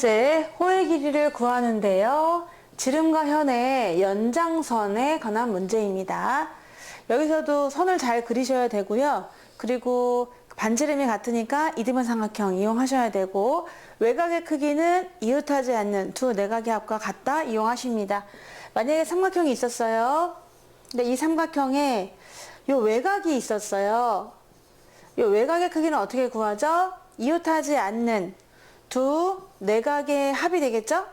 번째, 호의 길이를 구하는데요. 지름과 현의 연장선에 관한 문제입니다. 여기서도 선을 잘 그리셔야 되고요. 그리고 반지름이 같으니까 이등변 삼각형 이용하셔야 되고, 외곽의 크기는 이웃하지 않는 두 내각의 합과 같다 이용하십니다. 만약에 삼각형이 있었어요. 근데 이 삼각형에 요 외곽이 있었어요. 요 외곽의 크기는 어떻게 구하죠? 이웃하지 않는 두 내각의 합이 되겠죠?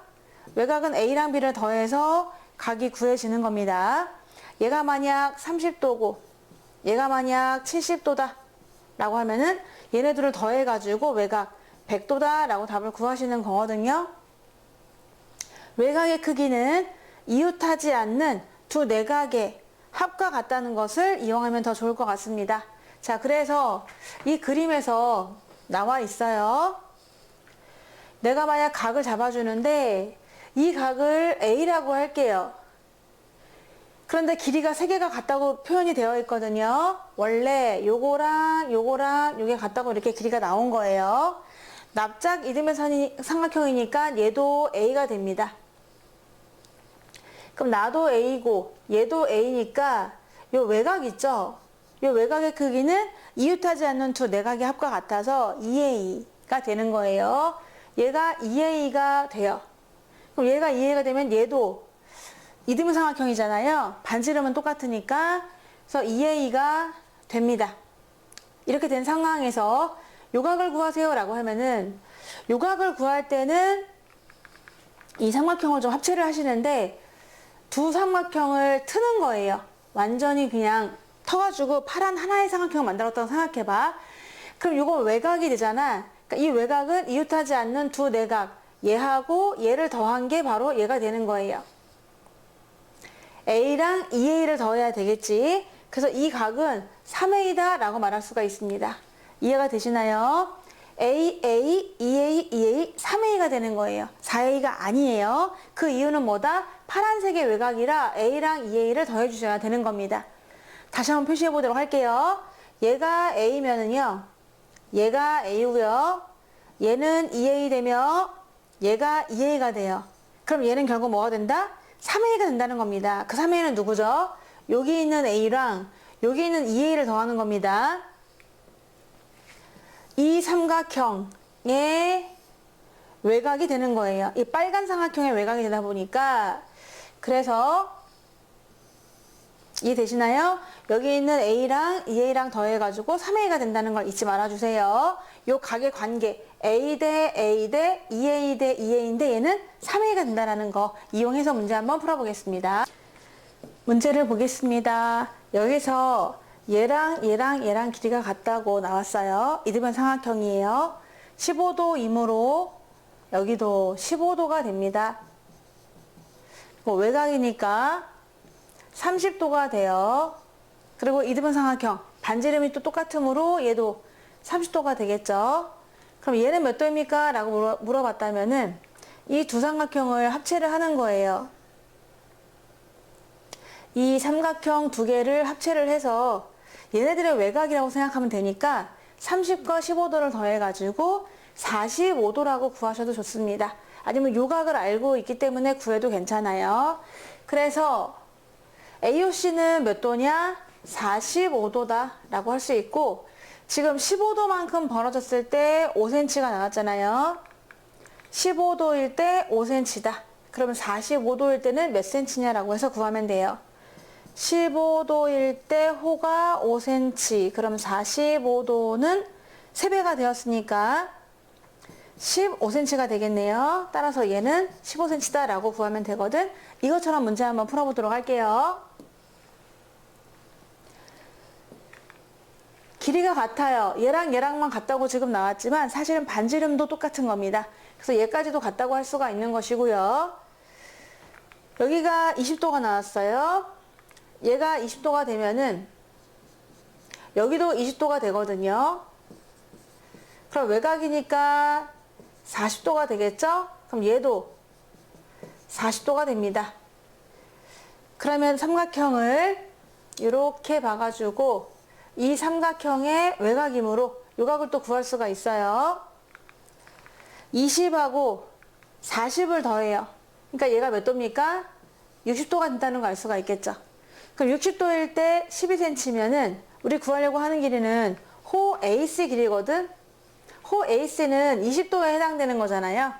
외곽은 A랑 B를 더해서 각이 구해지는 겁니다. 얘가 만약 30도고 얘가 만약 70도다 라고 하면은 얘네들을 더해가지고 외곽 100도다 라고 답을 구하시는 거거든요. 외곽의 크기는 이웃하지 않는 두 내각의 합과 같다는 것을 이용하면 더 좋을 것 같습니다. 자, 그래서 이 그림에서 나와 있어요. 내가 만약 각을 잡아주는데 이 각을 A라고 할게요. 그런데 길이가 3개가 같다고 표현이 되어 있거든요. 원래 요거랑 요거랑 요게 같다고 이렇게 길이가 나온 거예요. 납작 이등변 삼각형이니까 얘도 A가 됩니다. 그럼 나도 A고 얘도 A니까 요 외곽 있죠? 요 외곽의 크기는 이웃하지 않는 두 내각의 합과 같아서 2A가 되는 거예요. 얘가 2A가 돼요. 그럼 얘가 2A가 되면 얘도 이등변 삼각형이잖아요. 반지름은 똑같으니까 그래서 2A가 됩니다. 이렇게 된 상황에서 요각을 구하세요 라고 하면은 요각을 구할 때는 이 삼각형을 좀 합체를 하시는데 두 삼각형을 트는 거예요. 완전히 그냥 터가지고 파란 하나의 삼각형을 만들었다고 생각해봐. 그럼 요거 외곽이 되잖아. 그러니까 이 외곽은 이웃하지 않는 두 내각, 얘하고 얘를 더한 게 바로 얘가 되는 거예요. A랑 2A를 더해야 되겠지. 그래서 이 각은 3A다 라고 말할 수가 있습니다. 이해가 되시나요? A, A, 2A, 2A, 3A가 되는 거예요. 4A가 아니에요. 그 이유는 뭐다? 파란색의 외곽이라 A랑 2A를 더해 주셔야 되는 겁니다. 다시 한번 표시해 보도록 할게요. 얘가 A면은요. 얘가 A고요. 얘는 2A 되며 얘가 2A가 돼요. 그럼 얘는 결국 뭐가 된다? 3A가 된다는 겁니다. 그 3A는 누구죠? 여기 있는 A랑 여기 있는 2A를 더하는 겁니다. 이 삼각형의 외곽이 되는 거예요. 이 빨간 삼각형의 외곽이 되다 보니까 그래서 이해되시나요? 여기 있는 A랑 2A랑 더해가지고 3A가 된다는 걸 잊지 말아주세요. 요 각의 관계 A 대 A 대 2A 대 2A인데 얘는 3A가 된다는 거 이용해서 문제 한번 풀어보겠습니다. 문제를 보겠습니다. 여기서 얘랑 길이가 같다고 나왔어요. 이등변 삼각형이에요. 15도이므로 여기도 15도가 됩니다. 외곽이니까 30도가 돼요. 그리고 이등변 삼각형 반지름이 또 똑같으므로 얘도 30도가 되겠죠. 그럼 얘는 몇 도입니까? 라고 물어봤다면은 이 두 삼각형을 합체를 하는 거예요. 이 삼각형 두 개를 합체를 해서 얘네들의 외곽이라고 생각하면 되니까 30과 15도를 더해가지고 45도라고 구하셔도 좋습니다. 아니면 요각을 알고 있기 때문에 구해도 괜찮아요. 그래서 AOC는 몇 도냐? 45도다 라고 할 수 있고 지금 15도만큼 벌어졌을 때 5cm가 나왔잖아요. 15도일 때 5cm다. 그러면 45도일 때는 몇 cm냐라고 해서 구하면 돼요. 15도일 때 호가 5cm, 그럼 45도는 3배가 되었으니까 15cm가 되겠네요. 따라서 얘는 15cm다 라고 구하면 되거든. 이것처럼 문제 한번 풀어보도록 할게요. 길이가 같아요. 얘랑만 같다고 지금 나왔지만 사실은 반지름도 똑같은 겁니다. 그래서 얘까지도 같다고 할 수가 있는 것이고요. 여기가 20도가 나왔어요. 얘가 20도가 되면은 여기도 20도가 되거든요. 그럼 외곽이니까 40도가 되겠죠? 그럼 얘도 40도가 됩니다. 그러면 삼각형을 이렇게 봐가지고 이 삼각형의 외곽이므로 요각을 또 구할 수가 있어요. 20하고 40을 더해요. 그러니까 얘가 몇 도입니까? 60도가 된다는 거 알 수가 있겠죠. 그럼 60도일 때 12cm면은 우리 구하려고 하는 길이는 호 AC 길이거든. 호 AC는 20도에 해당되는 거잖아요.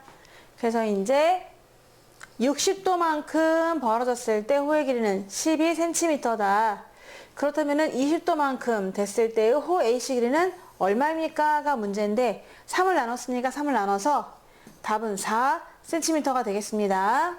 그래서 이제 60도만큼 벌어졌을 때 호의 길이는 12cm다. 그렇다면은 20도만큼 됐을 때의 호 AC 길이는 얼마입니까?가 문제인데 3을 나눴으니까 3을 나눠서 답은 4cm가 되겠습니다.